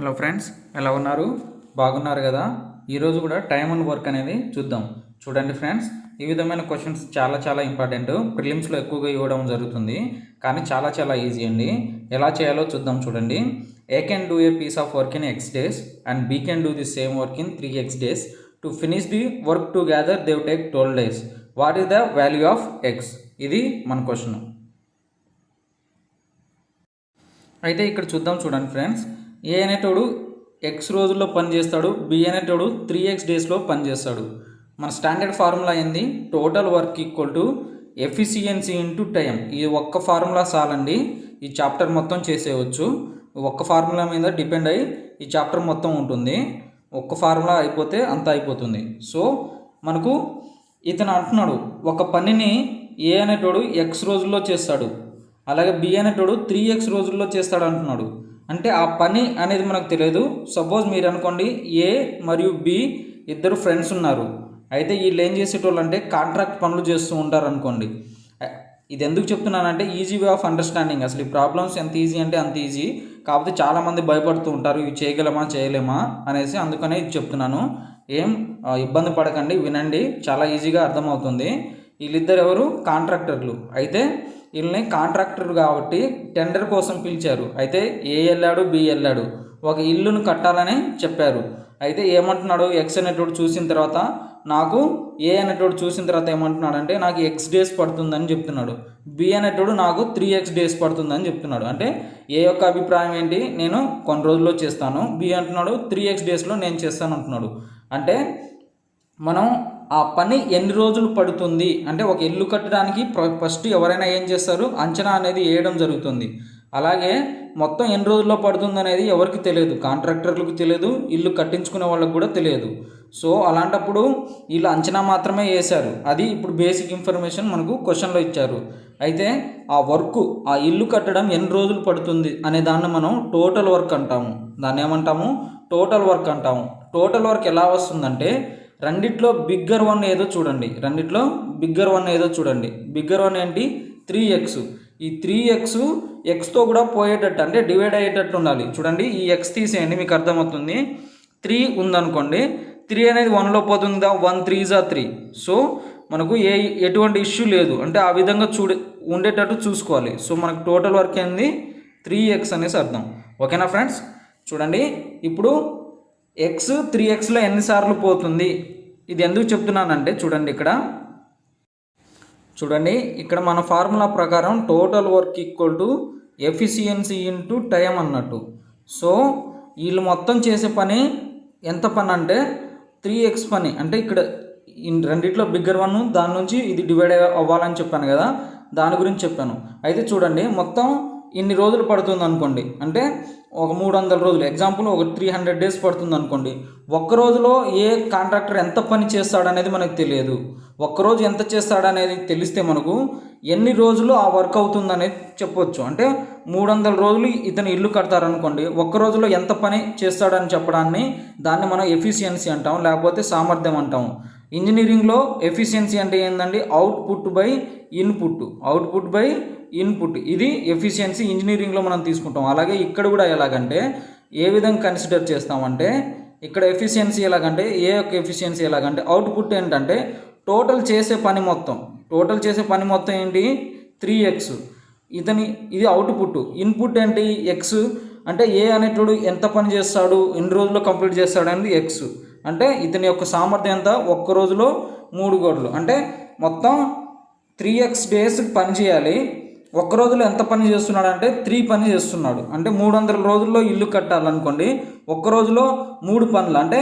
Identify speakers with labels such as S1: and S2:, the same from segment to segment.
S1: Hello friends, ఎలా ఉన్నారు? బాగున్నారు కదా? ఈరోజు కూడా టైమ్ అండ్ వర్క్ అనేది చూద్దాం. చూడండి ఫ్రెండ్స్, ఈ విధమైన క్వశ్చన్స్ చాలా ఇంపార్టెంట్. ప్రిలిమ్స్లో ఎక్కువగా ఇవ్వడం జరుగుతుంది, కానీ చాలా ఈజీ అండి. ఎలా చేయాలో చూద్దాం. చూడండి, A can do a piece of work in X days and B can do the same work in 3x days. To finish the work together they take 12 days. What is the value of X? ఇది మన question. అయితే ఇక్కడ చూద్దాం. చూడండి friends, ఏ అనేటోడు X రోజుల్లో పని చేస్తాడు, బి అనేటోడు 3x డేస్లో పని చేస్తాడు. మన స్టాండర్డ్ ఫార్ములా ఏంది? Total work equal to efficiency into time. ఈ ఒక్క ఫార్ములా చాలండి, ఈ చాప్టర్ మొత్తం చేసేయచ్చు. ఒక్క ఫార్ములా మీద డిపెండ్ అయ్యి ఈ చాప్టర్ మొత్తం ఉంటుంది. ఒక్క ఫార్ములా అయిపోతే అంతా అయిపోతుంది. సో మనకు ఇతను అంటున్నాడు, ఒక పనిని ఏ అనేటోడు ఎక్స్ రోజుల్లో చేస్తాడు, అలాగే బి అనేటోడు 3x రోజుల్లో చేస్తాడు అంటున్నాడు. అంటే ఆ పని అనేది మనకు తెలియదు. సపోజ్ మీరు అనుకోండి, ఏ మరియు బి ఇద్దరు ఫ్రెండ్స్ ఉన్నారు. అయితే వీళ్ళు ఏం చేసేటోళ్ళు అంటే కాంట్రాక్ట్ పనులు చేస్తూ ఉంటారు అనుకోండి. ఇది ఎందుకు చెప్తున్నానంటే ఈజీ వే ఆఫ్ అండర్స్టాండింగ్. అసలు ఈ ప్రాబ్లమ్స్ ఎంత ఈజీ అంటే అంత ఈజీ. కాకపోతే చాలామంది భయపడుతూ ఉంటారు, ఇవి చేయగలమా చేయలేమా అనేసి. అందుకనే ఇది చెప్తున్నాను. ఏం ఇబ్బంది పడకండి, వినండి, చాలా ఈజీగా అర్థమవుతుంది. వీళ్ళిద్దరు ఎవరు? కాంట్రాక్టర్లు. అయితే వీళ్ళని కాంట్రాక్టర్ కాబట్టి టెండర్ కోసం పిలిచారు. అయితే ఏ వెళ్ళాడు, బి వెళ్ళాడు, ఒక ఇల్లును కట్టాలని చెప్పారు. అయితే ఏమంటున్నాడు? ఎక్స్ అనేటోడు చూసిన తర్వాత నాకు, ఏ అనేటోడు చూసిన తర్వాత ఏమంటున్నాడు అంటే నాకు ఎక్స్ డేస్ పడుతుందని చెప్తున్నాడు. బి అనేటోడు నాకు 3x డేస్ పడుతుందని చెప్తున్నాడు. అంటే ఏ యొక్క అభిప్రాయం ఏంటి? నేను కొన్ని రోజుల్లో చేస్తాను. బి అంటున్నాడు 3x డేస్లో నేను చేస్తాను అంటున్నాడు. అంటే మనం ఆ పని ఎన్ని రోజులు పడుతుంది అంటే, ఒక ఇల్లు కట్టడానికి ఫస్ట్ ఎవరైనా ఏం చేస్తారు? అంచనా అనేది వేయడం జరుగుతుంది. అలాగే మొత్తం ఎన్ని రోజుల్లో పడుతుంది అనేది ఎవరికి తెలియదు, కాంట్రాక్టర్లకు తెలియదు, ఇల్లు కట్టించుకునే వాళ్ళకు కూడా తెలియదు. సో అలాంటప్పుడు వీళ్ళు అంచనా మాత్రమే వేశారు. అది ఇప్పుడు బేసిక్ ఇన్ఫర్మేషన్ మనకు క్వశ్చన్లో ఇచ్చారు. అయితే ఆ వర్క్, ఆ ఇల్లు కట్టడం ఎన్ని రోజులు పడుతుంది అనే దాన్ని మనం టోటల్ వర్క్ అంటాము. దాన్ని ఏమంటాము? టోటల్ వర్క్ అంటాము. టోటల్ వర్క్ ఎలా వస్తుందంటే, రెండిట్లో బిగ్గర్ వన్ ఏదో చూడండి. బిగ్గర్ వన్ ఏంటి? 3x. ఈ 3x ఎక్స్తో కూడా పోయేటట్టు, అంటే డివైడ్ అయ్యేటట్టు ఉండాలి. చూడండి, ఈ ఎక్స్ తీసేయండి, మీకు అర్థమవుతుంది. 3 ఉందనుకోండి, 3 అనేది 1లో పోతుందా? 1 3s 3. సో మనకు ఎటువంటి ఇష్యూ లేదు. అంటే ఆ విధంగా ఉండేటట్టు చూసుకోవాలి. సో మనకు టోటల్ వర్క్ ఏంది? 3x అనేసి అర్థం. ఓకేనా ఫ్రెండ్స్? చూడండి, ఇప్పుడు ఎక్స్ 3xలో ఎన్నిసార్లు పోతుంది? ఇది ఎందుకు చెప్తున్నానంటే, చూడండి ఇక్కడ మన ఫార్ములా ప్రకారం total work equal to efficiency into time అన్నట్టు. సో వీళ్ళు మొత్తం చేసే పని ఎంత పని అంటే 3x పని. అంటే ఇక్కడ రెండిట్లో బిగ్గర్ వన్, దాని నుంచి ఇది డివైడ్ అవ్వాలని చెప్పాను కదా, దాని గురించి చెప్పాను. అయితే చూడండి, మొత్తం ఇన్ని రోజులు పడుతుంది అనుకోండి. అంటే ఒక 300 రోజులు, ఎగ్జాంపుల్ ఒక 300 days పడుతుంది అనుకోండి. ఒక్క రోజులో ఏ కాంట్రాక్టర్ ఎంత పని చేస్తాడనేది మనకు తెలియదు. ఒక్కరోజు ఎంత చేస్తాడనేది తెలిస్తే మనకు ఎన్ని రోజులు ఆ వర్క్ అవుతుందనేది చెప్పొచ్చు. అంటే 300 రోజులు ఇతను ఇల్లు కడతారనుకోండి, ఒక్క రోజులో ఎంత పని చేస్తాడని చెప్పడాన్ని, దాన్ని మనం ఎఫిషియన్సీ అంటాం, లేకపోతే సామర్థ్యం అంటాం. ఇంజనీరింగ్లో ఎఫిషియన్సీ అంటే ఏంటండి? Output by input. ఇది ఎఫిషియన్సీ ఇంజనీరింగ్లో మనం తీసుకుంటాం. అలాగే ఇక్కడ కూడా ఎలాగంటే, ఏ విధంగా కన్సిడర్ చేస్తామంటే, ఇక్కడ ఎఫిషియన్సీ ఎలాగంటే, ఏ యొక్క ఎఫిషియన్సీ ఎలాగంటే, అవుట్పుట్ ఏంటంటే టోటల్ చేసే పని మొత్తం ఏంటి? 3x. ఇది అవుట్పుట్. ఇన్పుట్ ఏంటి? ఎక్స్. అంటే ఏ అనేటోడు ఎంత పని చేస్తాడు, ఎన్ని రోజుల్లో కంప్లీట్ చేస్తాడు అనేది ఎక్స్. అంటే ఇతని యొక్క సామర్థ్యం ఎంత? ఒక్క రోజులో 3 గంటలు. అంటే మొత్తం 3x డేస్ పని చేయాలి. ఒక్క రోజులో ఎంత పని చేస్తున్నాడు అంటే 3 పని చేస్తున్నాడు. అంటే 300 రోజుల్లో ఇల్లు కట్టాలనుకోండి, ఒక్క రోజులో 3 పనులు, అంటే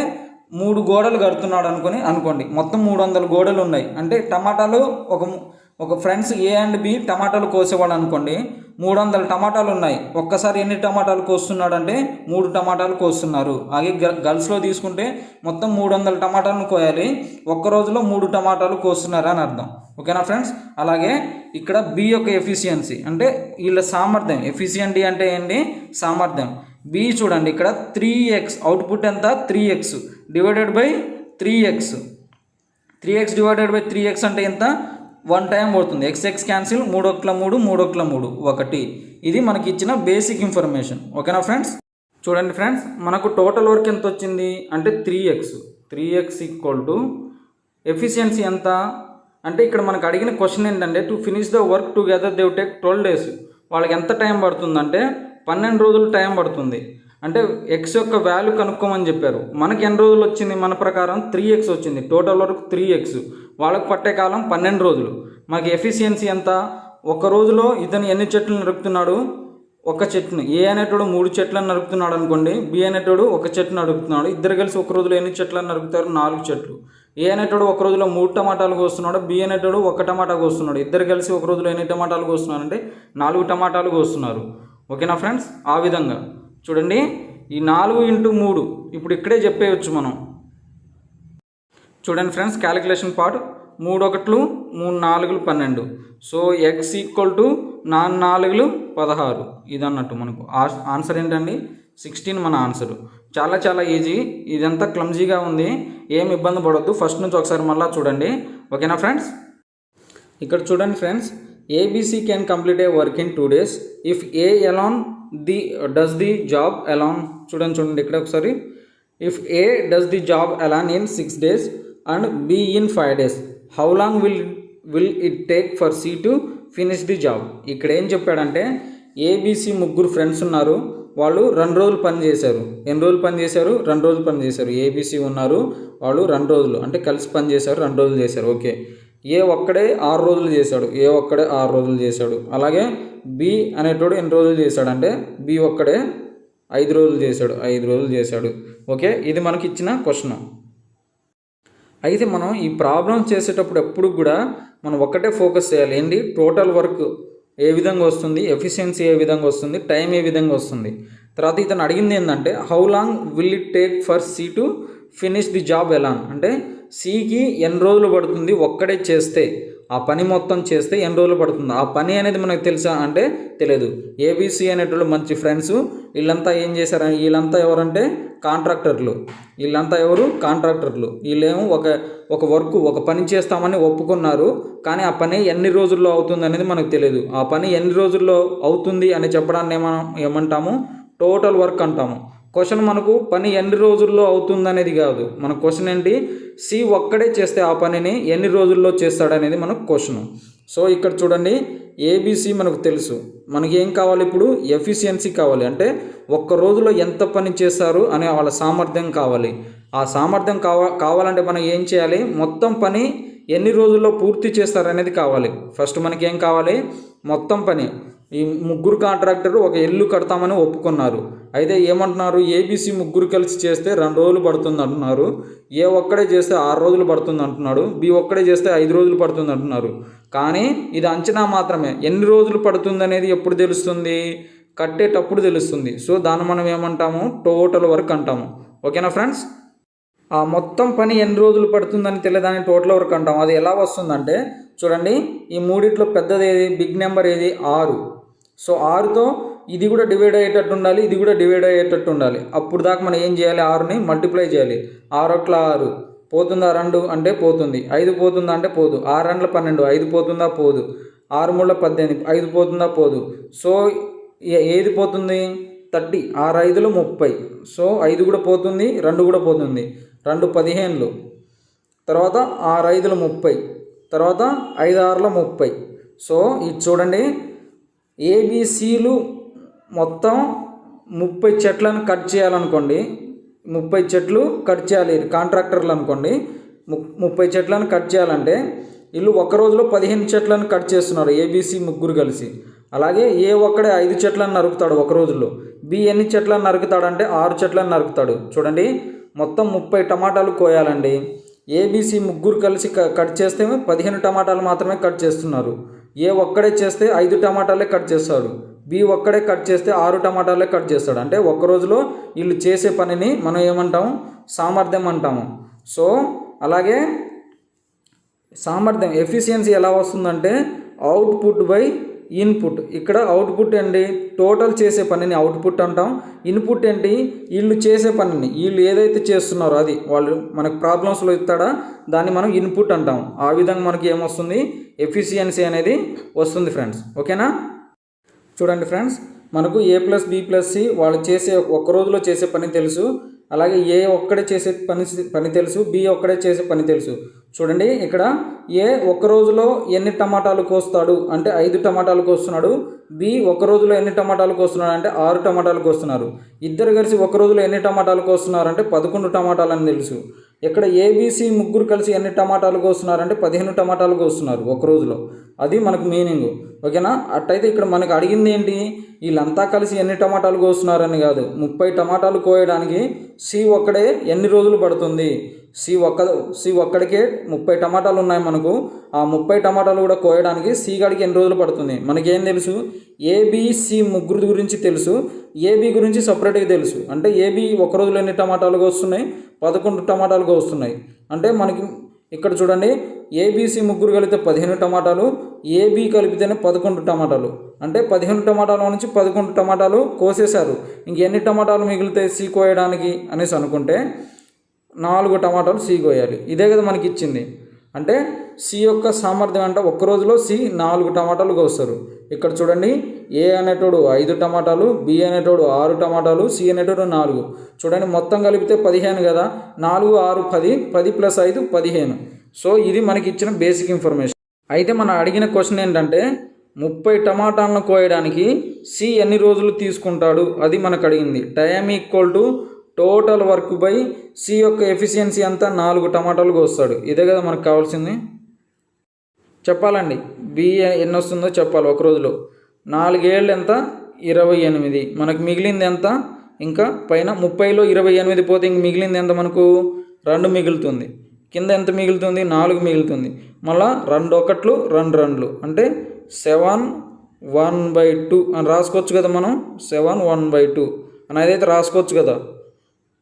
S1: 3 గోడలు కడుతున్నాడు అనుకోండి. మొత్తం 300 గోడలు ఉన్నాయి. అంటే టమాటాలు ఒక ఫ్రెండ్స్ ఏ అండ్ బి టమాటాలు కోసేవాడు అనుకోండి, 300 టమాటాలు ఉన్నాయి. ఒక్కసారి ఎన్ని టమాటాలు కోస్తున్నాడు అంటే 3 టమాటాలు కోస్తున్నారు. అలాగే గర్ల్స్లో తీసుకుంటే మొత్తం 300 టమాటాలను కోయాలి. ఒక్క రోజులో 3 టమాటాలు కోస్తున్నారు అని అర్థం. ఓకేనా ఫ్రెండ్స్? అలాగే ఇక్కడ బి యొక్క ఎఫిషియన్సీ అంటే వీళ్ళ సామర్థ్యం. ఎఫిషియన్సీ అంటే ఏంటి? సామర్థ్యం. బి చూడండి, ఇక్కడ 3x, అవుట్పుట్ ఎంత? 3x divided by 3x. 3x divided by 3x అంటే ఎంత? 1 టైం పడుతుంది. x cancel, 3 1 3 1. ఇది మనకి ఇచ్చిన బేసిక్ ఇన్ఫర్మేషన్. ఓకేనా ఫ్రెండ్స్? చూడండి ఫ్రెండ్స్, మనకు టోటల్ వర్క్ ఎంత వచ్చింది అంటే 3x ఈక్వల్ టు ఎఫిషియన్సీ ఎంత అంటే ఇక్కడ మనకు అడిగిన క్వశ్చన్ ఏంటంటే to finish the work together they take 12 days. వాళ్ళకి ఎంత టైం పడుతుందంటే 12 రోజులు టైం పడుతుంది. అంటే ఎక్స్ యొక్క వాల్యూ కనుక్కోమని చెప్పారు. మనకి ఎన్ని రోజులు వచ్చింది? మన ప్రకారం 3x వచ్చింది. టోటల్ వర్క్ 3x, వాళ్ళకు పట్టే కాలం 12 రోజులు. మనకి ఎఫిషియన్సీ ఎంత? ఒక రోజులో ఇతను ఎన్ని చెట్లు నరుకుతున్నాడు? ఒక చెట్టుని. ఏ అనేటోడు 3 చెట్లను నరుకుతున్నాడు అనుకోండి, బి అనేటోడు ఒక చెట్టు నరుకుతున్నాడు. ఇద్దరు కలిసి ఒక రోజులో ఎన్ని చెట్లను నరుకుతారు? 4 చెట్లు. ఏ అనేటోడు ఒక రోజులో 3 టమాటాలు కోస్తున్నాడు, బి అనేటోడు 1 టమాటా కోస్తున్నాడు. ఇద్దరు కలిసి ఒక రోజులో ఎన్ని టమాటాలు కోస్తున్నారు అంటే 4 టమాటాలు కోస్తున్నారు. ఓకేనా ఫ్రెండ్స్? ఆ విధంగా చూడండి, ఈ 4 × 3 ఇప్పుడు ఇక్కడే చెప్పేయచ్చు మనం. చూడండి friends, calculation part 3 1 3 4 12. So X equal to 4 4 16. ఇది అన్నట్టు మనకు ఆన్సర్ ఏంటండి? 16 మన ఆన్సర్. చాలా ఈజీ. ఇదంతా క్లమ్జీగా ఉంది, ఏం ఇబ్బంది పడొద్దు. ఫస్ట్ నుంచి ఒకసారి మళ్ళీ చూడండి. ఓకేనా ఫ్రెండ్స్? ఇక్కడ చూడండి friends, ABC can complete a work in 2 days if A alone does the job alone. చూడండి ఇక్కడ ఒకసారి. If A does the job alone in 6 days and B in 5 days, how long will it take for C to finish the job. ఇక్కడ ఏం చెప్పాడంటే ABC ముగ్గురు friends ఉన్నారు, వాళ్ళు 2 రోజులు పని చేశారు. ఎన్ని రోజులు పని చేశారు? 2 రోజులు పని చేశారు. ఏబిసి ఉన్నారు, వాళ్ళు 2 రోజులు అంటే కలిసి పని చేశారు, 2 రోజులు చేశారు. ఓకే. ఏ ఒక్కడే 6 రోజులు చేశాడు. ఏ ఒక్కడే 6 రోజులు చేశాడు. అలాగే బి అనేటోడు ఎన్ని రోజులు చేశాడంటే బి ఒక్కడే 5 రోజులు చేశాడు. 5 రోజులు చేశాడు. ఓకే, ఇది మనకి ఇచ్చిన క్వశ్చన్. అయితే మనం ఈ ప్రాబ్లం చేసేటప్పుడు ఎప్పుడు కూడా మనం ఒక్కటే ఫోకస్ చేయాలి. ఏంటి? టోటల్ వర్క్ ఏ విధంగా వస్తుంది, ఎఫిషియన్సీ ఏ విధంగా వస్తుంది, టైం ఏ విధంగా వస్తుంది. తర్వాత ఇతను అడిగింది ఏంటంటే how long will it take for C to finish the job alone. అంటే సికి ఎన్ని రోజులు పడుతుంది ఒక్కడే చేస్తే, ఆ పని మొత్తం చేస్తే ఎన్ని రోజులు పడుతుంది. ఆ పని అనేది మనకు తెలుసా అంటే తెలియదు. ఏబిసి అనేటోళ్ళు మంచి ఫ్రెండ్స్. వీళ్ళంతా ఏం చేశారు? వీళ్ళంతా ఎవరంటే కాంట్రాక్టర్లు. వీళ్ళంతా ఎవరు? కాంట్రాక్టర్లు. వీళ్ళేమో ఒక వర్క్ ఒక పని చేస్తామని ఒప్పుకున్నారు, కానీ ఆ పని ఎన్ని రోజుల్లో అవుతుంది అనేది మనకు తెలియదు. ఆ పని ఎన్ని రోజుల్లో అవుతుంది అని చెప్పడాన్ని ఏమంటాము? టోటల్ వర్క్ అంటాము. క్వశ్చన్ మనకు పని ఎన్ని రోజుల్లో అవుతుంది అనేది కాదు. మన క్వశ్చన్ ఏంటి? సి ఒక్కడే చేస్తే ఆ పనిని ఎన్ని రోజుల్లో చేస్తాడనేది మనకు క్వశ్చన్. సో ఇక్కడ చూడండి, ఏబిసి మనకు తెలుసు. మనకి ఏం కావాలి ఇప్పుడు? ఎఫిషియన్సీ కావాలి. అంటే ఒక్క రోజులో ఎంత పని చేస్తారు అనే వాళ్ళ సామర్థ్యం కావాలి. ఆ సామర్థ్యం కావాలంటే మనం ఏం చేయాలి? మొత్తం పని ఎన్ని రోజుల్లో పూర్తి చేస్తారనేది కావాలి. ఫస్ట్ మనకి ఏం కావాలి? మొత్తం పని. ఈ ముగ్గురు కాంట్రాక్టర్లు ఒక ఇల్లు కడతామని ఒప్పుకున్నారు. అయితే ఏమంటున్నారు? ఏబిసి ముగ్గురు కలిసి చేస్తే 2 రోజులు పడుతుంది అంటున్నారు. ఏ ఒక్కడే చేస్తే 6 రోజులు పడుతుంది అంటున్నాడు. బి ఒక్కడే చేస్తే 5 రోజులు పడుతుంది అంటున్నారు. కానీ ఇది అంచనా మాత్రమే. ఎన్ని రోజులు పడుతుంది అనేది ఎప్పుడు తెలుస్తుంది? కట్టేటప్పుడు తెలుస్తుంది. సో దాన్ని మనం ఏమంటాము? టోటల్ వర్క్ అంటాము. ఓకేనా ఫ్రెండ్స్? ఆ మొత్తం పని ఎన్ని రోజులు పడుతుందని తెలియదాన్ని టోటల్ వర్క్ అంటాం. అది ఎలా వస్తుందంటే చూడండి, ఈ మూడిట్లో పెద్దది ఏది? బిగ్ నెంబర్ ఏది? 6. సో 6తో ఇది కూడా డివైడ్ అయ్యేటట్టు ఉండాలి, ఇది కూడా డివైడ్ అయ్యేటట్టు ఉండాలి. అప్పుడు దాకా మనం ఏం చేయాలి? 6ని మల్టిప్లై చేయాలి. 6 1 6 పోతుందా? 2 అంటే పోతుంది. 5 పోతుందా అంటే పోదు. 6 2 12 5 పోతుందా? పోదు. 6 3 18 5 పోతుందా? పోదు. సో ఏది పోతుంది? 30. 6 5 30. సో 5 కూడా పోతుంది, 2 కూడా పోతుంది. 2 15. తర్వాత 6 5 30. తర్వాత 5 6 30. సో ఇది చూడండి, ఏబిసిలు మొత్తం 30 చెట్లను కట్ చేయాలనుకోండి. 30 చెట్లు కట్ చేయాలి. కాంట్రాక్టర్లు అనుకోండి, 30 చెట్లను కట్ చేయాలంటే వీళ్ళు ఒక రోజులో 15 చెట్లను కట్ చేస్తున్నారు ఏబిసి ముగ్గురు కలిసి. అలాగే ఏ ఒక్కడే 5 చెట్లను నరుకుతాడు ఒక రోజులో. బి ఎన్ని చెట్లను నరుకుతాడంటే 6 చెట్లను నరుకుతాడు. చూడండి, మొత్తం 30 టమాటాలు కోయాలండి. ఏబిసి ముగ్గురు కలిసి కట్ చేస్తే 15 టమాటాలు మాత్రమే కట్ చేస్తున్నారు. ఏ ఒక్కడే చేస్తే 5 టమాటాలే కట్ చేస్తాడు. బి ఒక్కడే కట్ చేస్తే 6 టమాటాలే కట్ చేస్తాడు. అంటే ఒక్క రోజులో వీళ్ళు చేసే పనిని మనం ఏమంటాము? సామర్థ్యం అంటాము. సో అలాగే సామర్థ్యం ఎఫిషియన్సీ ఎలా వస్తుందంటే అవుట్పుట్ బై ఇన్పుట్. ఇక్కడ అవుట్పుట్ ఏంటి? టోటల్ చేసే పనిని అవుట్పుట్ అంటాం. ఇన్పుట్ ఏంటి? వీళ్ళు చేసే పనిని, వీళ్ళు ఏదైతే చేస్తున్నారో అది వాళ్ళు మనకు ప్రాబ్లమ్స్లో ఇస్తాడా దాన్ని మనం ఇన్పుట్ అంటాం. ఆ విధంగా మనకి ఏమొస్తుంది? ఎఫిషియన్సీ అనేది వస్తుంది ఫ్రెండ్స్. ఓకేనా? చూడండి ఫ్రెండ్స్, మనకు ఏ ప్లస్ బి ప్లస్ సి వాళ్ళు చేసే ఒక్క రోజులో చేసే పని తెలుసు, అలాగే ఏ ఒక్కడే చేసే పని తెలుసు, బి ఒక్కడే చేసే పని తెలుసు. చూడండి ఇక్కడ ఏ ఒక్క రోజులో ఎన్ని టమాటాలు కోస్తాడు అంటే 5 టమాటాలు కోస్తున్నాడు, బి ఒక రోజులో ఎన్ని టమాటాలు కోస్తున్నాడు అంటే 6 టమాటాలు కోస్తున్నారు. ఇద్దరు కలిసి ఒక రోజులో ఎన్ని టమాటాలు కోస్తున్నారు అంటే 11 టమాటాలు అని తెలుసు. ఇక్కడ ఏబిసి ముగ్గురు కలిసి ఎన్ని టమాటాలు కోస్తున్నారు అంటే 15 టమాటాలు కోస్తున్నారు ఒక రోజులో. అది మనకు మీనింగ్. ఓకేనా? అట్టయితే ఇక్కడ మనకు అడిగింది ఏంటి, వీళ్ళంతా కలిసి ఎన్ని టమాటాలు కోస్తున్నారని కాదు, 30 టమాటాలు కోయడానికి సి ఒక్కడే ఎన్ని రోజులు పడుతుంది. సి ఒక్కడికే 30 టమాటాలు ఉన్నాయి మనకు, ఆ 30 టమాటాలు కూడా కోయడానికి సి గడికి ఎన్ని రోజులు పడుతుంది. మనకేం తెలుసు, ఏబిసి ముగ్గురు గురించి తెలుసు, ఏబి గురించి సపరేట్గా తెలుసు. అంటే ఏబి ఒక రోజులో ఎన్ని టమాటాలు వస్తున్నాయి, 11 టమాటాలు వస్తున్నాయి. అంటే మనకి ఇక్కడ చూడండి, ఏబిసి ముగ్గురు కలిపితే 15 టమాటాలు, ఏబి కలిపితేనే 11 టమాటాలు. అంటే 15 టమాటాల నుంచి 11 టమాటాలు కోసేశారు. ఇంకెన్ని టమాటాలు మిగులుతాయి సి కోయడానికి అనేసి అనుకుంటే 4 టమాటాలు సి కోయాలి. ఇదే కదా మనకి ఇచ్చింది. అంటే సి యొక్క సామర్థ్యం అంటే ఒక్క రోజులో సి 4 టమాటాలు కోస్తారు. ఇక్కడ చూడండి, ఏ అనేటోడు 5 టమాటాలు, బి అనేటోడు 6 టమాటాలు, సి అనేటోడు 4. చూడండి మొత్తం కలిపితే 15 కదా, 4 6 10, 10 + 5 15. సో ఇది మనకి ఇచ్చిన బేసిక్ ఇన్ఫర్మేషన్. అయితే మనం అడిగిన క్వశ్చన్ ఏంటంటే 30 టమాటాలను కోయడానికి సి ఎన్ని రోజులు తీసుకుంటాడు, అది మనకు అడిగింది. Time equal to total work by C యొక్క ఎఫిషియన్సీ అంతా 4 టమాటాలు కోస్తాడు. ఇదే కదా మనకు కావాల్సింది. చెప్పాలండి బి ఎన్ని వస్తుందో చెప్పాలి. ఒక రోజులో 4 ఏళ్ళు ఎంత, 28. మనకు మిగిలింది ఎంత, ఇంకా పైన 30లో 28 పోతే ఇంక మిగిలింది ఎంత, మనకు 2 మిగులుతుంది. కింద ఎంత మిగులుతుంది, 4 మిగులుతుంది. మళ్ళీ 2 ఒకట్లు 2 రెండ్లు అంటే 7 1/2 అని రాసుకోవచ్చు కదా మనం. 7 1/2 అని అదైతే రాసుకోవచ్చు కదా.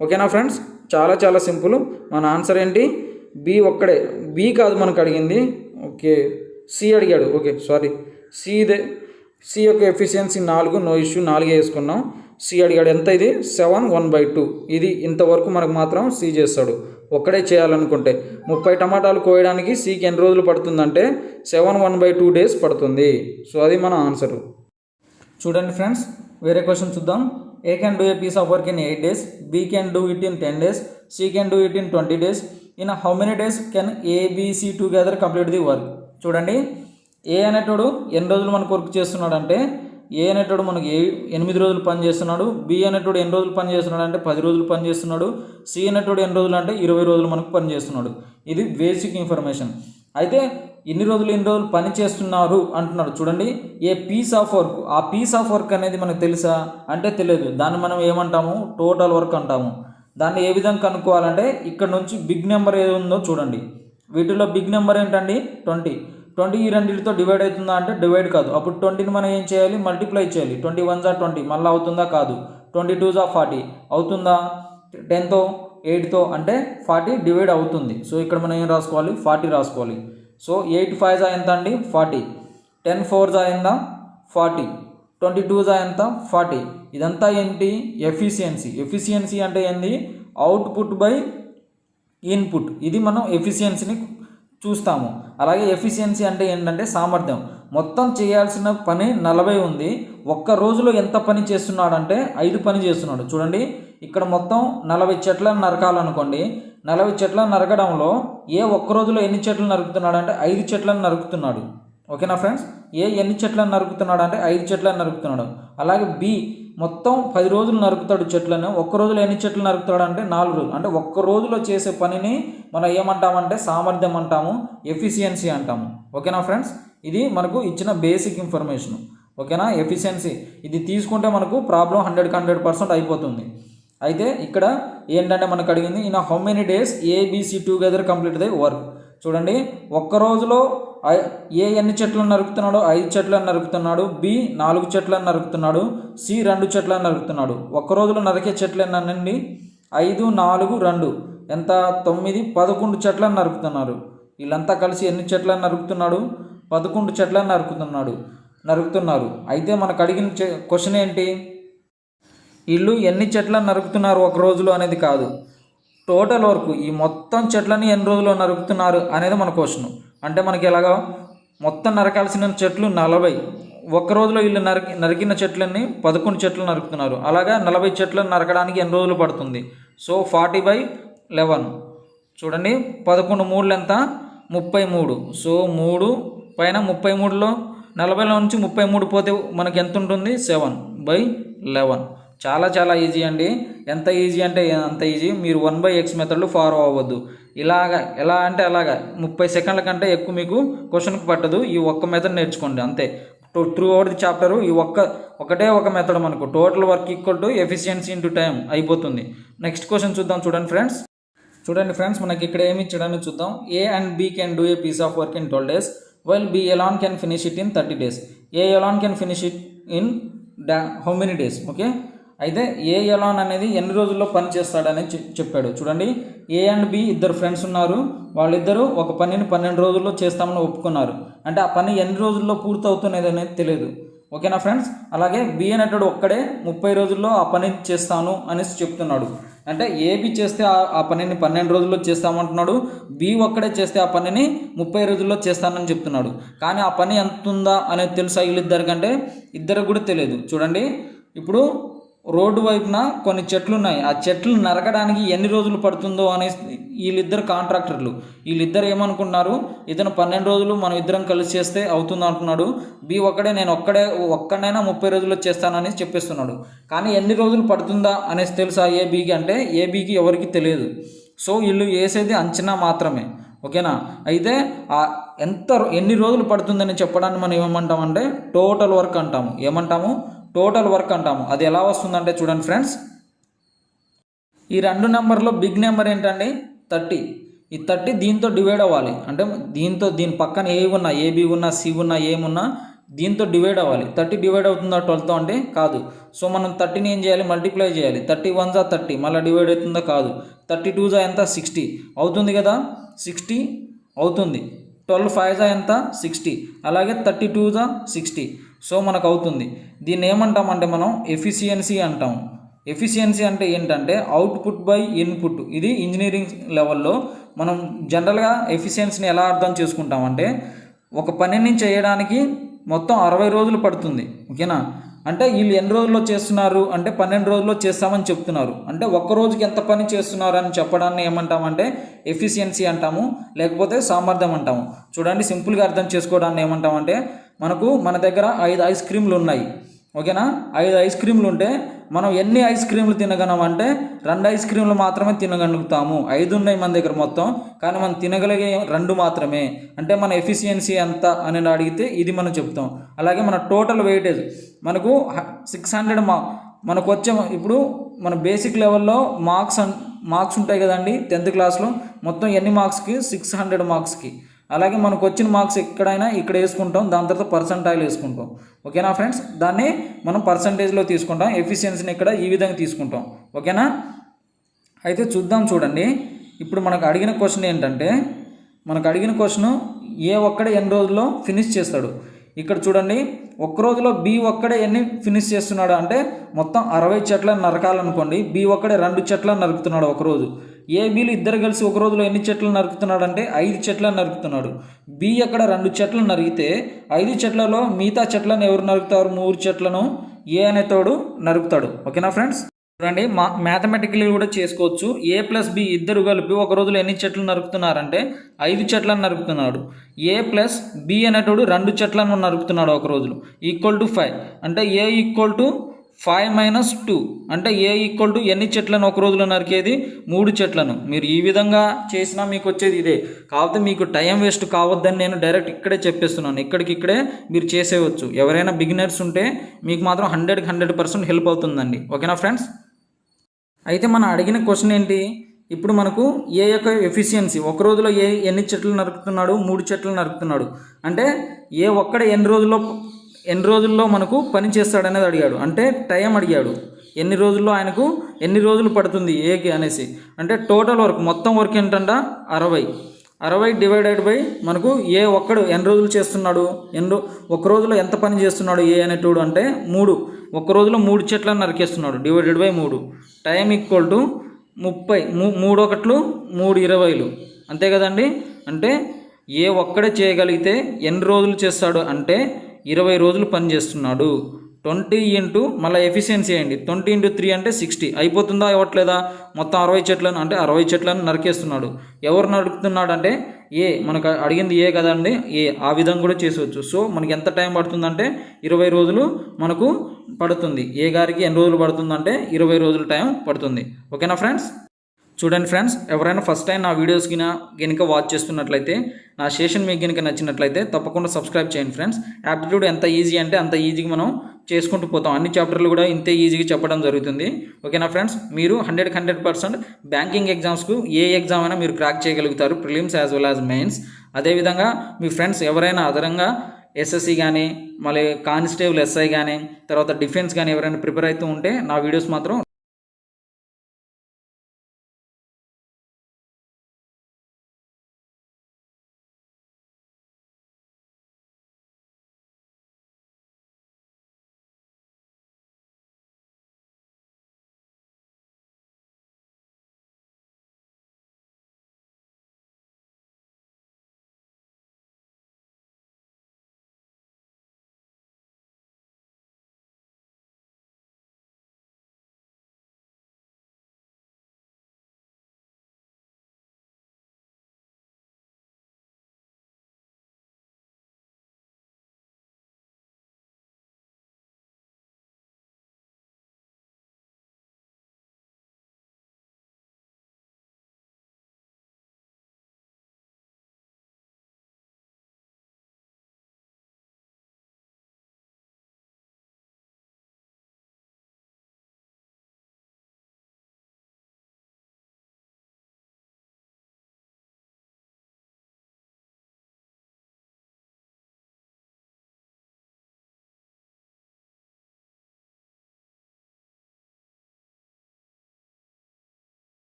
S1: ఓకేనా ఫ్రెండ్స్? చాలా చాలా సింపుల్. మన ఆన్సర్ ఏంటి, బి ఒక్కడే. బి కాదు మనకు అడిగింది, ఓకే సి అడిగాడు. ఓకే సారీ, సి యొక్క ఎఫిషియన్సీ 4, నో ఇష్యూ, 4 వేసుకున్నాం. సి అడిగాడు ఎంత, ఇది 7 1/2. ఇది ఇంతవరకు మనకు మాత్రం సి చేస్తాడు ఒక్కడే చేయాలనుకుంటే. 30 టమాటాలు కోయడానికి సికి ఎన్ని రోజులు పడుతుందంటే 7 1/2 డేస్ పడుతుంది. సో అది మన ఆన్సరు. చూడండి ఫ్రెండ్స్, వేరే క్వశ్చన్ చూద్దాం. A can do a piece of work in 8 days, B can do it in 10 days, C can do it in 20 days. In how many days can A, B, C together complete the work? చూడండి, ఏ అనేటోడు ఎన్ని రోజులు మనకు work చేస్తున్నాడు అంటే, ఏ అనేటోడు మనకి 8 రోజులు పని చేస్తున్నాడు, బి అనేటోడు ఎన్ని రోజులు పని చేస్తున్నాడు అంటే 10 రోజులు పని చేస్తున్నాడు, సి అనేటోడు ఎన్ని రోజులు అంటే 20 రోజులు మనకు పని చేస్తున్నాడు. ఇది బేసిక్ ఇన్ఫర్మేషన్. అయితే ఇన్ని రోజులు పని చేస్తున్నారు అంటున్నాడు. చూడండి, ఏ పీస్ ఆఫ్ వర్క్, ఆ పీస్ ఆఫ్ వర్క్ అనేది మనకు తెలుసా అంటే తెలియదు. దాన్ని మనం ఏమంటాము, టోటల్ వర్క్ అంటాము. దాన్ని ఏ విధంగా కనుక్కోవాలంటే ఇక్కడ నుంచి బిగ్ నెంబర్ ఏది ఉందో చూడండి. వీటిలో బిగ్ నెంబర్ ఏంటండి 20. 20 ఈ రెండింటితో డివైడ్ అవుతుందా అంటే డివైడ్ కాదు. అప్పుడు 20ని మనం ఏం చేయాలి, మల్టిప్లై చేయాలి. 20 1s are 20, మళ్ళీ అవుతుందా కాదు. 20 2s are 40 అవుతుందా, 10తో 8తో అంటే 40 డివైడ్ అవుతుంది. సో ఇక్కడ మనం ఏం రాసుకోవాలి, 40 రాసుకోవాలి. సో 8 5s ఎంత అండి 40, 10 4s ఎంత 40, 22s ఎంత 40. ఇదంతా ఏంటి, ఎఫిషియన్సీ. ఎఫిషియన్సీ అంటే ఏంది, అవుట్పుట్ బై ఇన్పుట్. ఇది మనం ఎఫిషియన్సీని చూస్తాము. అలాగే ఎఫిషియన్సీ అంటే ఏంటంటే సామర్థ్యం. మొత్తం చేయాల్సిన పని 40 ఉంది, ఒక్క రోజులో ఎంత పని చేస్తున్నాడంటే 5 పని చేస్తున్నాడు. చూడండి, ఇక్కడ మొత్తం 40 చెట్లను నరకాలనుకోండి. 40 చెట్లను నరకడంలో ఏ ఒక్క రోజులో ఎన్ని చెట్లు నరుకుతున్నాడు అంటే 5 చెట్లను నరుకుతున్నాడు. ఓకేనా ఫ్రెండ్స్? ఏ ఎన్ని చెట్లను నరుకుతున్నాడు అంటే 5 చెట్లను నరుకుతున్నాడు. అలాగే బి మొత్తం 10 రోజులు నరుకుతాడు చెట్లను, ఒక్క రోజులో ఎన్ని చెట్లు నరుకుతాడు అంటే 4 రోజులు. అంటే ఒక్క రోజులో చేసే పనిని మనం ఏమంటామంటే సామర్థ్యం అంటాము, ఎఫిషియన్సీ అంటాము. ఓకేనా ఫ్రెండ్స్? ఇది మనకు ఇచ్చిన బేసిక్ ఇన్ఫర్మేషన్. ఓకేనా? ఎఫిషియన్సీ ఇది తీసుకుంటే మనకు ప్రాబ్లం 100% అయిపోతుంది. అయితే ఇక్కడ ఏంటంటే మనకు అడిగింది, in how many days A B C together complete the work. చూడండి, ఒక్క రోజులో ఏ ఎన్ని చెట్లను నరుకుతున్నాడు, 5 చెట్లను నరుకుతున్నాడు, బి 4 చెట్లను నరుకుతున్నాడు, సి 2 చెట్లను నరుకుతున్నాడు. ఒక్క రోజులో నరికే చెట్లు ఎన్నండి, 5 4 2 ఎంత 9 11 చెట్లను నరుకుతున్నారు. వీళ్ళంతా కలిసి ఎన్ని చెట్లను నరుకుతున్నాడు, 11 చెట్లను నరుకుతున్నారు. అయితే మనకు అడిగిన క్వశ్చన్ ఏంటి, వీళ్ళు ఎన్ని చెట్లను నరుకుతున్నారు ఒక రోజులో అనేది కాదు, టోటల్ వర్క్ ఈ మొత్తం చెట్లని ఎన్ని రోజుల్లో నరుకుతున్నారు అనేది మన క్వశ్చన్. అంటే మనకి ఎలాగా మొత్తం నరకాల్సిన చెట్లు 40, ఒక్క రోజులో వీళ్ళు నరికిన చెట్లన్నీ 11 చెట్లు నరుకుతున్నారు. అలాగా 40 చెట్లను నరకడానికి ఎన్ని రోజులు పడుతుంది? సో 40/11 చూడండి. 11 3 ఎంత? 33. సో 3 పైన 33లో 40లో నుంచి 33 పోతే మనకి ఎంత ఉంటుంది? 7/11. చాలా ఈజీ అండి. ఎంత ఈజీ అంటే అంత ఈజీ. మీరు 1/x మెథడ్లో ఫాలో అవ్వద్దు. ఎలా అంటే అలాగా 30 సెకండ్ల కంటే ఎక్కువ మీకు క్వశ్చన్కి పట్టదు. ఈ ఒక్క మెథడ్ నేర్చుకోండి అంతే. త్రూ అవుట్ ది చాప్టర్ ఈ ఒకటే ఒక మెథడ్ మనకు total work equal to efficiency into time అయిపోతుంది. నెక్స్ట్ క్వశ్చన్ చూద్దాం. చూడండి ఫ్రెండ్స్, మనకి ఇక్కడ ఏమి ఇచ్చడానికి చూద్దాం. A and B can do a piece of work in 12 days while B alone can finish it in 30 days. A alone can finish it in how many days? Okay, అయితే ఏ Elon అనేది ఎన్ని రోజుల్లో పని చేస్తాడని చెప్పాడు. చూడండి, ఏ అండ్ బి ఇద్దరు friends ఉన్నారు. వాళ్ళిద్దరూ ఒక పనిని 12 రోజుల్లో చేస్తామని ఒప్పుకున్నారు. అంటే ఆ పని ఎన్ని రోజుల్లో పూర్తవుతున్నది అనేది తెలియదు. ఓకేనా ఫ్రెండ్స్? అలాగే బి అనేటోడు ఒక్కడే 30 రోజుల్లో ఆ పని చేస్తాను అనేసి చెప్తున్నాడు. అంటే ఏబి చేస్తే ఆ పనిని 12 రోజుల్లో చేస్తామంటున్నాడు. బి ఒక్కడే చేస్తే ఆ పనిని 30 రోజుల్లో చేస్తానని చెప్తున్నాడు. కానీ ఆ పని ఎంత ఉందా అనేది తెలుసా వీళ్ళిద్దరికంటే? ఇద్దరికి కూడా తెలియదు. చూడండి, ఇప్పుడు రోడ్డు వైపున కొన్ని చెట్లు ఉన్నాయి. ఆ చెట్లు నరకడానికి ఎన్ని రోజులు పడుతుందో అనేసి వీళ్ళిద్దరు కాంట్రాక్టర్లు. వీళ్ళిద్దరు ఏమనుకుంటున్నారు, ఇతను 12 రోజులు మనం ఇద్దరం కలిసి చేస్తే అవుతుంది అంటున్నాడు. బి నేను ఒక్కడైనా 30 రోజుల్లో చేస్తానని చెప్పేస్తున్నాడు. కానీ ఎన్ని రోజులు పడుతుందా అనేసి తెలుసా ఏబీకి అంటే? ఏబీకి ఎవరికి తెలియదు. సో వీళ్ళు వేసేది అంచనా మాత్రమే. ఓకేనా? అయితే ఎన్ని రోజులు పడుతుందని చెప్పడాన్ని మనం ఏమంటామంటే టోటల్ వర్క్ అంటాము. టోటల్ వర్క్ అంటాము. అది ఎలా వస్తుందంటే చూడండి ఫ్రెండ్స్, ఈ 2 నెంబర్లో బిగ్ నెంబర్ ఏంటండి? 30. ఈ 30 దీంతో డివైడ్ అవ్వాలి. అంటే దీని పక్కన ఏ ఉన్నా, ఏబి ఉన్నా, సి ఉన్నా, ఏమున్నా దీంతో డివైడ్ అవ్వాలి. 30 డివైడ్ అవుతుందా 12తో అంటే? కాదు. సో మనం 30ని ఏం చేయాలి? మల్టిప్లై చేయాలి. 31 × 30 మళ్ళీ డివైడ్ అవుతుందా? కాదు. 32 × ఎంత? 60 అవుతుంది కదా. 60 అవుతుంది. 12 5 ఎంత? 60. అలాగే 32 × 60. సో మనకు అవుతుంది. దీన్ని ఏమంటామంటే మనం ఎఫిషియన్సీ అంటాం. ఎఫిషియన్సీ అంటే ఏంటంటే అవుట్పుట్ బై ఇన్పుట్. ఇది ఇంజనీరింగ్ లెవెల్లో మనం జనరల్గా ఎఫిషియన్సీని ఎలా అర్థం చేసుకుంటామంటే ఒక పనిని చేయడానికి మొత్తం 60 రోజులు పడుతుంది. ఓకేనా? అంటే వీళ్ళు ఎన్ని రోజుల్లో చేస్తున్నారు అంటే 12 రోజుల్లో చేస్తామని చెప్తున్నారు. అంటే ఒక్క రోజుకి ఎంత పని చేస్తున్నారు అని చెప్పడాన్ని ఏమంటామంటే ఎఫిషియన్సీ అంటాము, లేకపోతే సామర్థ్యం అంటాము. చూడండి, సింపుల్గా అర్థం చేసుకోవడాన్ని ఏమంటామంటే మన దగ్గర 5 ఐస్ క్రీమ్లు ఉన్నాయి. ఓకేనా? 5 ఐస్ క్రీమ్లు ఉంటే మనం ఎన్ని ఐస్ క్రీమ్లు తినగలం అంటే 2 ఐస్ క్రీమ్లు మాత్రమే తినగలుగుతాము. 5 ఉన్నాయి మన దగ్గర మొత్తం, కానీ మనం తినగలిగే 2 మాత్రమే. అంటే మన ఎఫిషియన్సీ ఎంత అని అడిగితే ఇది మనం చెప్తాం. అలాగే మన టోటల్ వెయిటేజ్ మనకు 600 మనకు వచ్చే ఇప్పుడు మన బేసిక్ లెవెల్లో మార్క్స్ ఉంటాయి కదండి 10th క్లాస్లో. మొత్తం ఎన్ని మార్క్స్కి? 600 మార్క్స్కి. అలాగే మనకు వచ్చిన మార్క్స్ ఎక్కడైనా ఇక్కడ వేసుకుంటాం, దాని తర్వాత పర్సంటైల్ వేసుకుంటాం. ఓకేనా ఫ్రెండ్స్? దాన్ని మనం పర్సంటేజ్లో తీసుకుంటాం. ఎఫిషియన్సీని ఇక్కడ ఈ విధంగా తీసుకుంటాం. ఓకేనా? అయితే చూడండి, ఇప్పుడు మనకు అడిగిన క్వశ్చన్ ఏంటంటే ఏ ఒక్కడే ఎన్ని రోజుల్లో ఫినిష్ చేస్తాడు. ఇక్కడ చూడండి, ఒక్క రోజులో బి ఒక్కడే ఎన్ని ఫినిష్ చేస్తున్నాడు అంటే మొత్తం 60 చెట్లను నరకాలనుకోండి. బి ఒక్కడే 2 చెట్లను నరుకుతున్నాడు ఒక రోజు. ఏబీలు ఇద్దరు కలిసి ఒక రోజులో ఎన్ని చెట్లు నరుకుతున్నాడు అంటే 5 చెట్లను నరుకుతున్నాడు. బి అక్కడ 2 చెట్లు నరికితే 5 చెట్లలో మిగతా చెట్లను ఎవరు నరుకుతారు? 3 చెట్లను ఏ అనేతోడు నరుకుతాడు. ఓకేనా ఫ్రెండ్స్? చూడండి, మ్యాథమెటికలీ కూడా చేసుకోవచ్చు. ఏ ప్లస్ బి ఇద్దరు కలిపి ఒక రోజులో ఎన్ని చెట్లు నరుకుతున్నారంటే 5 చెట్లను నరుకుతున్నాడు. ఏ ప్లస్ బి అనేటోడు 2 చెట్లను నరుకుతున్నాడు ఒక రోజులో, ఈక్వల్ టు 5. అంటే ఏ ఈక్వల్ టు 5 - 2 అంటే ఏ ఈక్వల్ టు ఎన్ని చెట్లను ఒక రోజులో నరికేది? 3 చెట్లను. మీరు ఈ విధంగా చేసినా మీకు వచ్చేది ఇదే. కాకపోతే మీకు టైం వేస్ట్ కావద్దని నేను డైరెక్ట్ ఇక్కడే చెప్పేస్తున్నాను. ఇక్కడికిక్కడే మీరు చేసేయవచ్చు. ఎవరైనా బిగినర్స్ ఉంటే మీకు మాత్రం 100కి 100% హెల్ప్ అవుతుందండి. ఓకేనా ఫ్రెండ్స్? అయితే మనం అడిగిన క్వశ్చన్ ఏంటి? ఇప్పుడు మనకు ఏ యొక్క ఎఫిషియన్సీ ఒక రోజులో ఎన్ని చెట్లు నరుకుతున్నాడు? 3 చెట్లు నరుకుతున్నాడు. అంటే ఏ ఒక్కడే ఎన్ని రోజుల్లో మనకు పని చేస్తాడనేది అడిగాడు. అంటే టైం అడిగాడు. ఎన్ని రోజులు పడుతుంది ఏకి అనేసి. అంటే టోటల్ వర్క్ మొత్తం వర్క్ ఏంటంట 60 డివైడెడ్ బై మనకు ఏ ఒక్కడు ఎన్ని రోజులు చేస్తున్నాడు, ఒక రోజులో ఎంత పని చేస్తున్నాడు ఏ అనేటోడు అంటే 3. ఒక రోజులో 3 చెట్లను నరికేస్తున్నాడు. Divided by 3. Time equal to 30. 3 1 3 20. అంతే కదండి? అంటే ఏ ఒక్కడే చేయగలిగితే ఎన్ని రోజులు చేస్తాడు అంటే 20 రోజులు పని చేస్తున్నాడు. 20 ఇంటూ మళ్ళీ ఎఫిషియన్సీ అయ్యండి 20 ఇంటూ 3 అంటే 60 అయిపోతుందా ఇవ్వట్లేదా? మొత్తం 60 చెట్లను అంటే 60 చెట్లను నరికేస్తున్నాడు. ఎవరు నరుకుతున్నాడు అంటే మనకు అడిగింది కదండి ఆ విధంగా కూడా చేసవచ్చు. సో మనకి ఎంత టైం పడుతుందంటే 20 రోజులు మనకు పడుతుంది. గారికి ఎన్ని రోజులు పడుతుందంటే 20 రోజులు టైం పడుతుంది. ఓకేనా ఫ్రెండ్స్? చూడండి ఫ్రెండ్స్, ఎవరైనా ఫస్ట్ టైం నా వీడియోస్ కనుక వాచ్ చేస్తున్నట్లయితే, నా సెషన్ మీకు కనుక నచ్చినట్లయితే తప్పకుండా సబ్స్క్రైబ్ చేయండి ఫ్రెండ్స్. యాప్టిట్యూడ్ ఎంత ఈజీ అంటే అంత ఈజీగా మనం చేసుకుంటూ పోతాం. అన్ని చాప్టర్లు కూడా ఇంతే ఈజీగా చెప్పడం జరుగుతుంది. ఓకేనా ఫ్రెండ్స్? మీరు 100% బ్యాంకింగ్ ఎగ్జామ్స్కు ఎగ్జామ్ అయినా మీరు క్రాక్ చేయగలుగుతారు, prelims as well as mains. అదేవిధంగా మీ ఫ్రెండ్స్ ఎవరైనా అదనంగా ఎస్ఎస్సి కానీ మళ్ళీ కానిస్టేబుల్ ఎస్ఐ కానీ తర్వాత డిఫెన్స్ కానీ ఎవరైనా ప్రిపేర్ అవుతూ ఉంటే నా వీడియోస్ మాత్రం